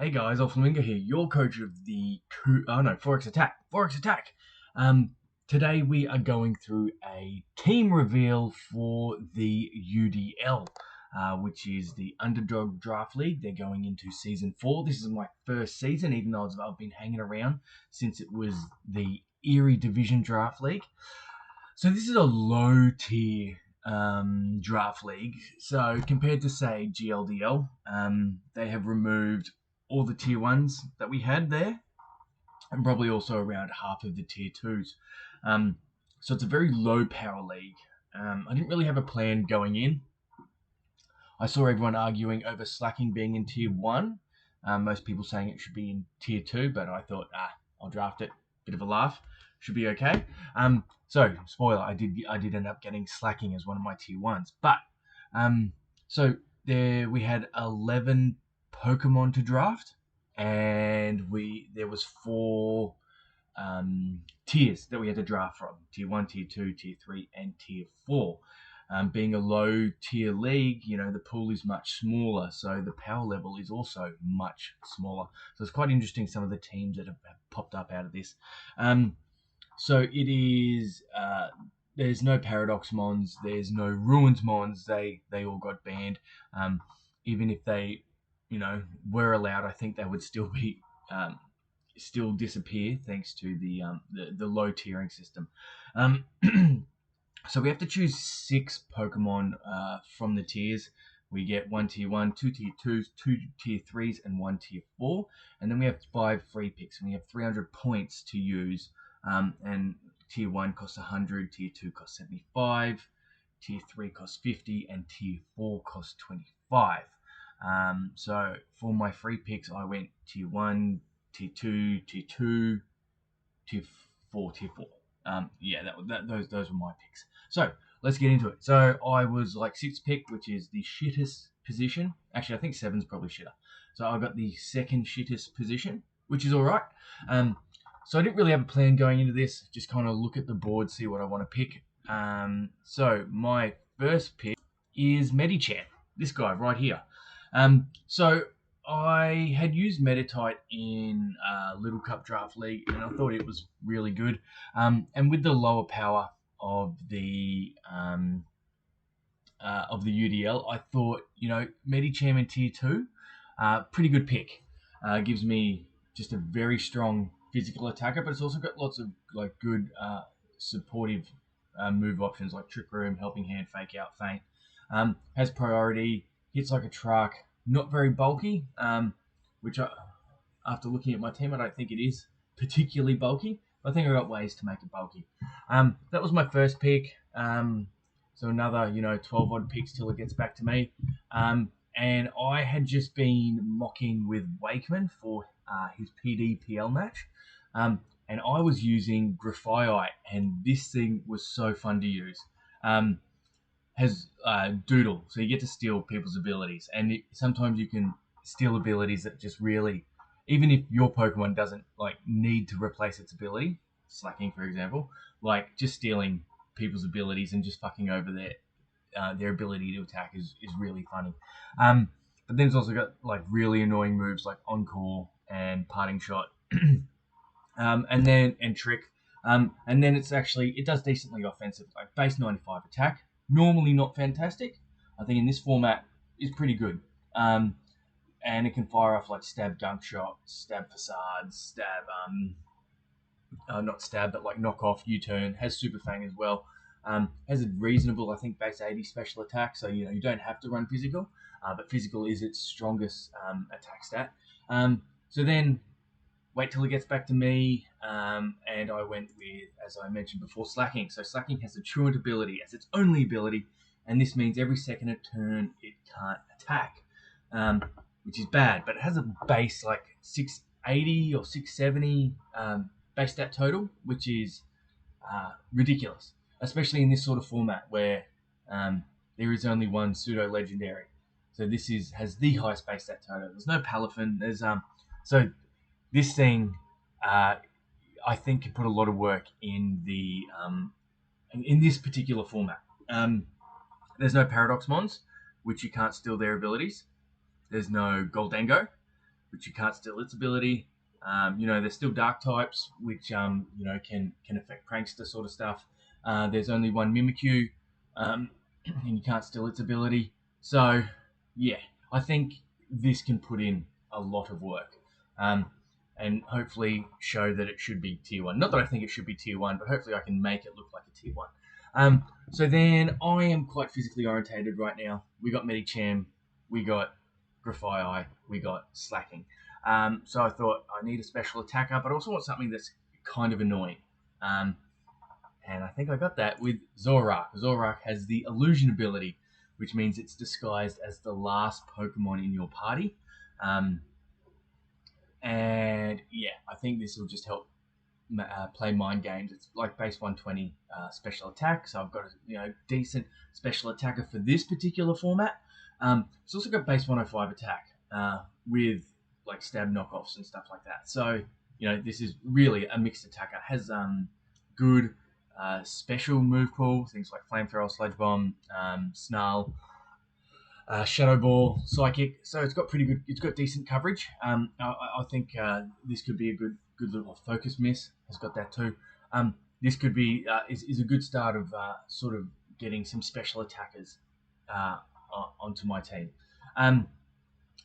Hey guys, Flamingo here, your coach of the Forex Attack. Forex Attack. Today we are going through a team reveal for the UDL, which is the Underdog Draft League. They're going into season 4. This is my first season, even though I've been hanging around since it was the Erie Division Draft League. So this is a low tier draft league. So compared to say GLDL, they have removed all the tier 1s that we had there, and probably also around half of the tier 2s. So it's a very low power league. I didn't really have a plan going in. I saw everyone arguing over slacking being in tier 1. Most people saying it should be in tier 2, but I thought, I'll draft it. Bit of a laugh. Should be okay. So, spoiler, I did end up getting slacking as one of my tier 1s. But, so there we had 11 Pokemon to draft, and there was 4 tiers that we had to draft from: tier 1, tier 2, tier 3, and tier 4. Being a low tier league, the pool is much smaller, so the power level is also much smaller. So it's quite interesting, some of the teams that have popped up out of this. So it is, there's no Paradox Mons, there's no Ruins Mons, they all got banned. Even if they, were allowed, I think they would still be, still disappear thanks to the low tiering system. So we have to choose 6 Pokemon from the tiers. We get 1 tier 1, 2 tier 2s, 2 tier 3s, and 1 tier 4. And then we have 5 free picks, and we have 300 points to use. And tier 1 costs 100, tier 2 costs 75, tier 3 costs 50, and tier 4 costs 25. So for my free picks, I went tier 1, tier 2, tier 2, tier 4, tier 4. Those were my picks. So let's get into it. So I was like 6th pick, which is the shittest position. Actually, I think 7's probably shitter. So I got the 2nd shittest position, which is all right. So I didn't really have a plan going into this. Just kind of look at the board, see what I want to pick. So my first pick is Medicham, this guy right here. So I had used Meditite in Little Cup Draft League, and I thought it was really good. And with the lower power of the UDL, I thought, Medicham in tier 2, pretty good pick. Gives me just a very strong physical attacker, but it's also got lots of good supportive move options like Trick Room, Helping Hand, Fake Out, Feint. Has priority, hits like a truck. Not very bulky, which after looking at my team, I don't think it is particularly bulky. But I think I got ways to make it bulky. That was my first pick. So another, 12 odd picks till it gets back to me. And I had just been mocking with Wakeman for his PDPL match. And I was using Graphiite, and this thing was so fun to use. Has Doodle, so you get to steal people's abilities, and sometimes you can steal abilities that just really, even if your Pokemon doesn't need to replace its ability, slacking for example, just stealing people's abilities and just fucking over their ability to attack is really funny. But then it's also got really annoying moves like Encore and Parting Shot, and Trick, and then it does decently offensive, base 95 attack. Normally not fantastic. I think in this format is pretty good. And it can fire off stab dunk shot, stab facades, stab not stab but knock off U-turn. Has Super Fang as well. Has a reasonable, I think, base 80 special attack, so you don't have to run physical, but physical is its strongest attack stat. So then wait till it gets back to me, and I went with, as I mentioned before, Slacking. So Slacking has a Truant ability as its only ability, and this means every second a turn it can't attack, which is bad, but it has a base 680 or 670 base stat total, which is ridiculous, especially in this sort of format where there is only one pseudo-legendary. So this has the highest base stat total. There's no Palafin. So this thing, I think, can put a lot of work in in this particular format. There's no Paradox Mons, which you can't steal their abilities. There's no Goldango, which you can't steal its ability. There's still dark types, which can affect prankster sort of stuff. There's only one Mimikyu, and you can't steal its ability. So, yeah, I think this can put in a lot of work, and hopefully show that it should be tier 1. Not that I think it should be tier 1, but hopefully I can make it look like a tier 1. So then I am quite physically orientated right now. We got Medicham, we got Grafii, we got Slacking. So I thought I need a special attacker, but I also want something that's kind of annoying. And I think I got that with Zorak. Zorak has the illusion ability, which means it's disguised as the last Pokemon in your party. And yeah, I think this will just help play mind games. It's like base 120 special attack, so I've got a decent special attacker for this particular format. It's also got base 105 attack with like stab knockoffs and stuff like that. So this is really a mixed attacker. Has good special move pool, things like flamethrower, sludge bomb, snarl, Shadow Ball, Psychic. So it's got pretty good. It's got decent coverage. I think this could be a good little focus miss. Has got that too. This could be is a good start of sort of getting some special attackers onto my team.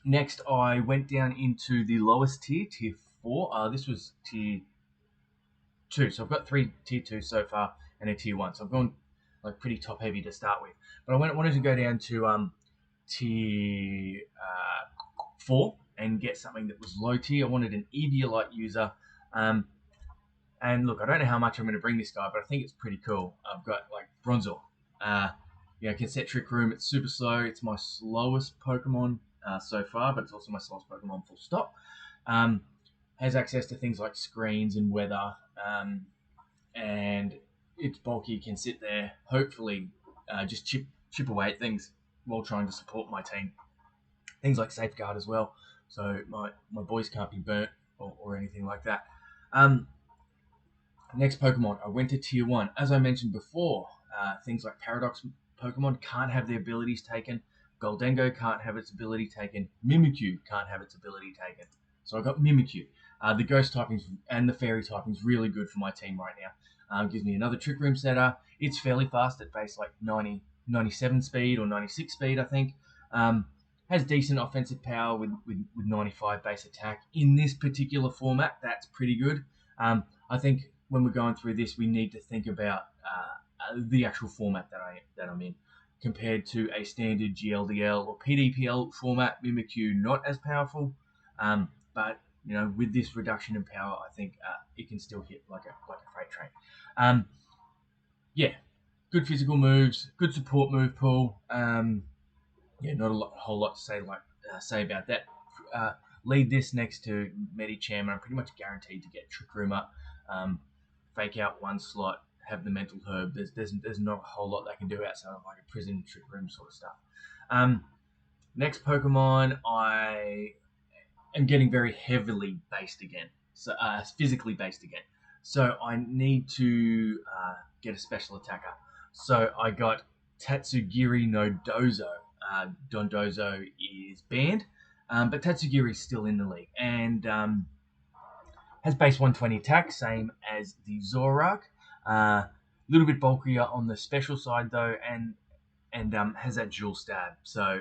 Next, I went down into the lowest tier, tier 4. This was tier 2, so I've got 3 tier 2 so far and a tier 1. So I've gone like pretty top heavy to start with. But I wanted to go down to tier 4 and get something that was low tier. I wanted an Eviolite user. And look, I don't know how much I'm going to bring this guy, but I think it's pretty cool. I've got like Bronzor. Can set Trick Room. It's super slow. It's my slowest Pokemon so far, but it's also my slowest Pokemon full stop. Has access to things like screens and weather, and it's bulky. Can sit there, hopefully just chip away at things while trying to support my team. Things like Safeguard as well, so my boys can't be burnt or anything like that. Next Pokemon, I went to tier 1. As I mentioned before, things like Paradox Pokemon can't have their abilities taken. Goldengo can't have its ability taken. Mimikyu can't have its ability taken. So I got Mimikyu. The Ghost typings and the Fairy typings really good for my team right now. Gives me another Trick Room setter. It's fairly fast at base like 97 speed or 96 speed, I think. Has decent offensive power with 95 base attack. In this particular format, that's pretty good. I think when we're going through this, we need to think about the actual format that I'm in, compared to a standard GLDL or PDPL format. Mimikyu not as powerful, but with this reduction in power, I think it can still hit like a freight train. Good physical moves, good support move pool. Not a whole lot to say about that. Lead this next to Medicham, and I'm pretty much guaranteed to get Trick Room up. Fake out one slot, have the Mental Herb. There's not a whole lot they can do outside of like a Prison Trick Room sort of stuff. Next Pokemon, I am getting very heavily based again, so physically based again. So I need to get a special attacker. So I got Tatsugiri no Dozo. Dondozo is banned, but Tatsugiri is still in the league and has base 120 attack, same as the Zorak. A little bit bulkier on the special side though, and has that dual stab. So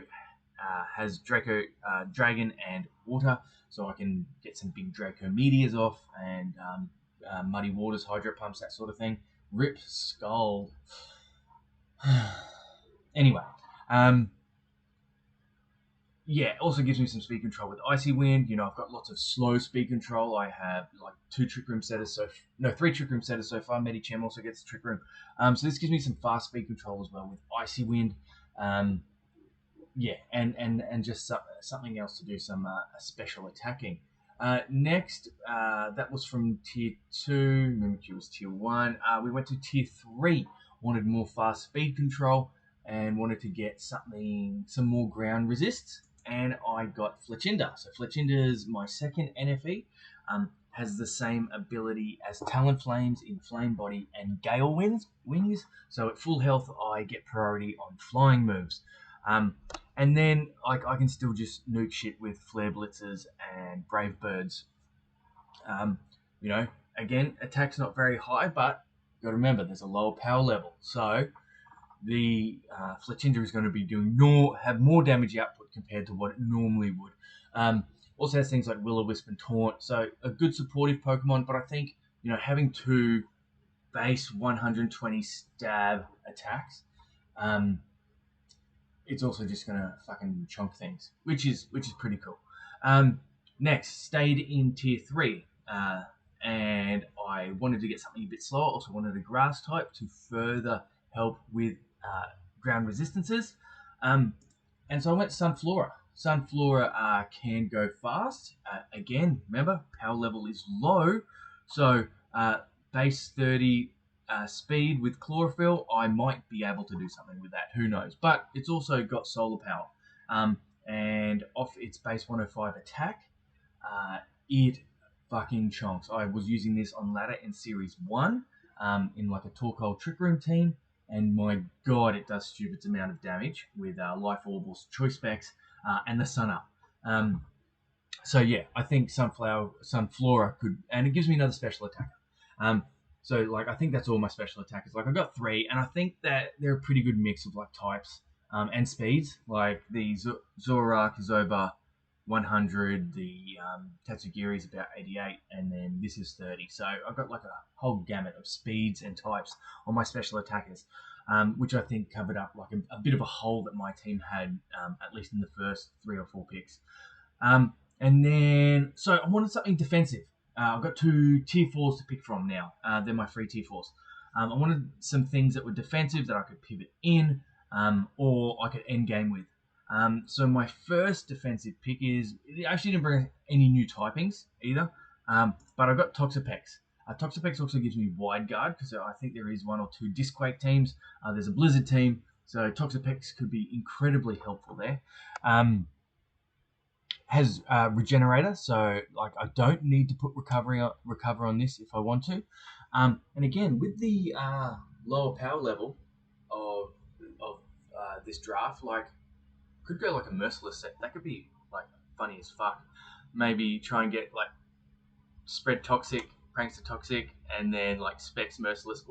has Draco, Dragon, and Water, so I can get some big Draco Meteors off and Muddy Waters, Hydro Pumps, that sort of thing. Rip Skull. Anyway, also gives me some speed control with Icy Wind. I've got lots of slow speed control. I have like 3 Trick Room setters so far. Medicham also gets Trick Room. So this gives me some fast speed control as well with Icy Wind. And just something else to do some special attacking. Next, that was from tier 2. Mimikyu was tier 1. We went to tier 3. Wanted more fast speed control and wanted to get some more ground resists. And I got Fletchinder. So Fletchinder is my second NFE. Has the same ability as Talonflames in Flame Body and Gale Wings. So at full health, I get priority on flying moves. And then like I can still just nuke shit with flare blitzers and brave birds. Um, you know, again, attack's not very high, but you got to remember there's a lower power level, so the Fletchinder is going to be doing have more damage output compared to what it normally would. Also has things like Will-O-Wisp and Taunt, so a good supportive Pokemon. But I think having two base 120 stab attacks, um, it's also just gonna fucking chunk things, which is pretty cool. Next, stayed in tier 3, and I wanted to get something a bit slower. Also wanted a grass type to further help with ground resistances. Um, and so I went Sunflora. Sunflora can go fast. Again, remember, power level is low. So base 30 speed with chlorophyll, I might be able to do something with that. Who knows? But it's also got solar power. And off its base 105 attack, it fucking chonks. I was using this on ladder in Series 1 in like a Torkoal Trick Room team. And my god, it does stupid amount of damage with Life Orbals, Choice Specs, and the Sun Up. So yeah, I think Sunflora could, and it gives me another special attacker. So like I think that's all my special attackers. Like I've got 3, and I think that they're a pretty good mix of like types and speeds. Like the Zorak is over 100, the Tatsugiri is about 88, and then this is 30. So I've got like a whole gamut of speeds and types on my special attackers, which I think covered up like a bit of a hole that my team had, at least in the first 3 or 4 picks. And then, so I wanted something defensive. I've got 2 tier 4s to pick from now. They're my free tier 4s. I wanted some things that were defensive that I could pivot in, or I could end game with. So my first defensive pick it actually didn't bring any new typings either, but I've got Toxapex. Toxapex also gives me Wide Guard because I think there is 1 or 2 Disquake teams. There's a Blizzard team, so Toxapex could be incredibly helpful there. Has Regenerator, so like I don't need to put recover on this if I want to. And again, with the lower power level of this draft, like could go like a Merciless set. That could be like funny as fuck. Maybe try and get like Spread Toxic, Prankster Toxic, and then like Specs Merciless.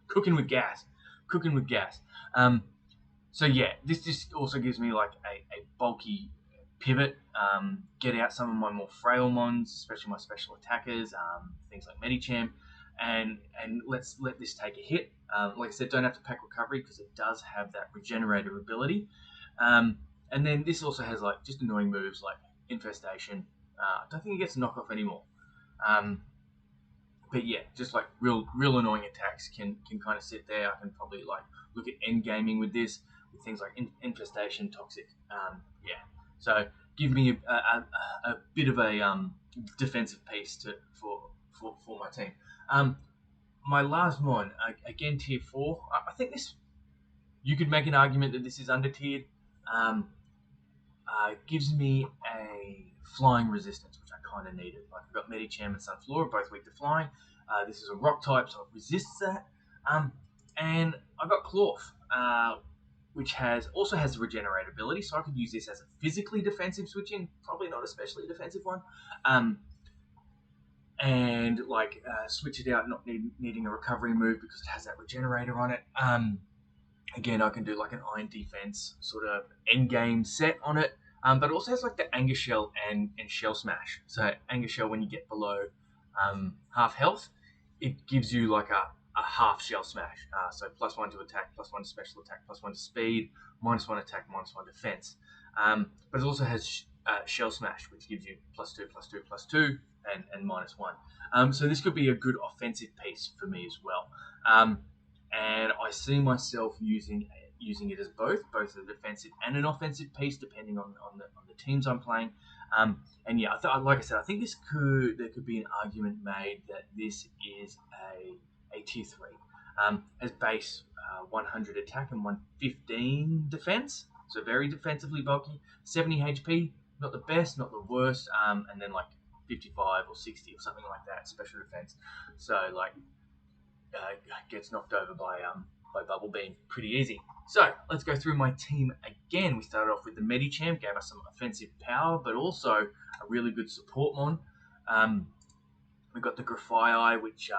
Cooking with gas. Cooking with gas. So yeah, this just also gives me like a bulky pivot, get out some of my more frail mons, especially my special attackers, things like Medicham, and let this take a hit. Like I said, don't have to pack recovery because it does have that regenerator ability. And then this also has like just annoying moves like Infestation. I don't think it gets knockoff anymore. But yeah, just like real annoying attacks can kind of sit there. I can probably like look at end gaming with this with things like Infestation, Toxic. Yeah, so give me a bit of a defensive piece for my team. My last one, again tier 4. I think this, you could make an argument that this is under tiered. Gives me a flying resistance, which I kind of needed. Like I've got Medicham and Sunflora, both weak to flying. This is a rock type, so it resists that. And I got Clorf, which also has the regenerate ability, so I could use this as a physically defensive switch-in, probably not especially defensive one. And like switch it out, not needing a recovery move because it has that regenerator on it. Again, I can do like an Iron Defense sort of end game set on it. But it also has like the Anger Shell and Shell Smash. So Anger Shell, when you get below half health, it gives you like a half Shell Smash. So +1 to attack, +1 to special attack, +1 to speed, -1 attack, -1 defense. But it also has Shell Smash, which gives you +2, +2, +2, and -1. So this could be a good offensive piece for me as well. And I see myself using it as both a defensive and an offensive piece, depending on the teams I'm playing. And yeah, like I said, I think there could be an argument made that this is a tier 3. Has base 100 attack and 115 defense, so very defensively bulky. 70 HP, not the best, not the worst, and then like 55 or 60 or something like that special defense. So like gets knocked over by by Bubble Beam pretty easy. So let's go through my team again. We started off with the Medichamp, gave us some offensive power, but also a really good support mon. We got the Grafii, which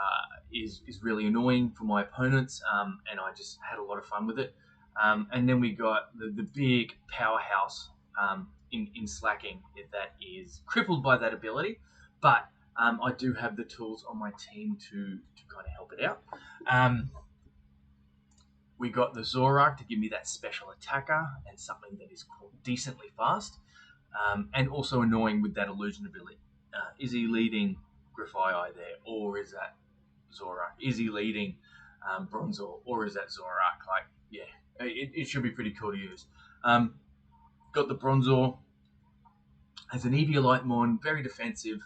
is really annoying for my opponents, and I just had a lot of fun with it. And then we got the big powerhouse in slacking that is crippled by that ability, but I do have the tools on my team to kind of help it out. We got the Zorak to give me that special attacker and something that is decently fast, and also annoying with that illusion ability. Is he leading Grafii there, or is that Zorak? Is he leading Bronzor, or is that Zorak? Like, yeah, it should be pretty cool to use. Got the Bronzor as an Eviolite mon, very defensive,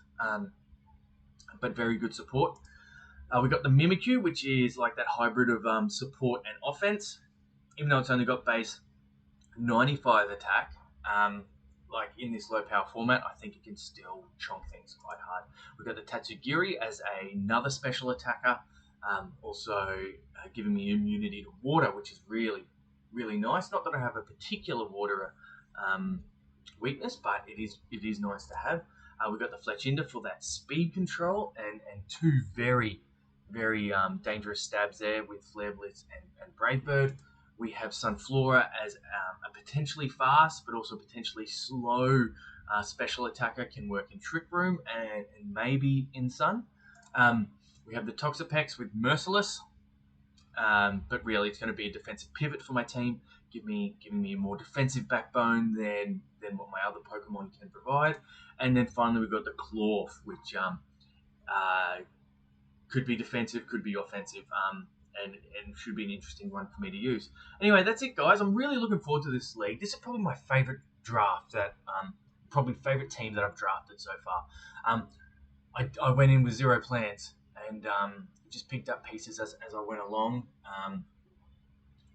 but very good support. We got the Mimikyu, which is like that hybrid of support and offense. Even though it's only got base 95 attack, like in this low power format, I think it can still chonk things quite hard. We've got the Tatsugiri as another special attacker, also giving me immunity to water, which is really, really nice. Not that I have a particular water weakness, but it is nice to have. We've got the Fletchinder for that speed control, and two very, very dangerous stabs there with Flare Blitz and Brave Bird. We have Sunflora as a potentially fast, but also potentially slow special attacker, can work in Trick Room and maybe in Sun. We have the Toxapex with Merciless, but really it's going to be a defensive pivot for my team, giving me a more defensive backbone than what my other Pokemon can provide. And then finally we've got the Clawf, which could be defensive, could be offensive, and should be an interesting one for me to use. Anyway, that's it, guys. I'm really looking forward to this league. This is probably my favorite draft probably favorite team that I've drafted so far. I went in with zero plans and just picked up pieces as I went along,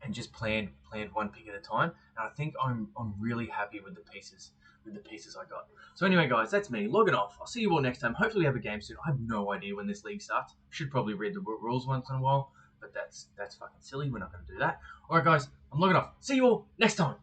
and just planned one pick at a time. And I think I'm really happy with the pieces I got. So anyway, guys, that's me logging off. I'll see you all next time. Hopefully we have a game soon. I have no idea when this league starts. Should probably read the rules once in a while, but that's fucking silly. We're not going to do that. All right, guys, I'm logging off. See you all next time.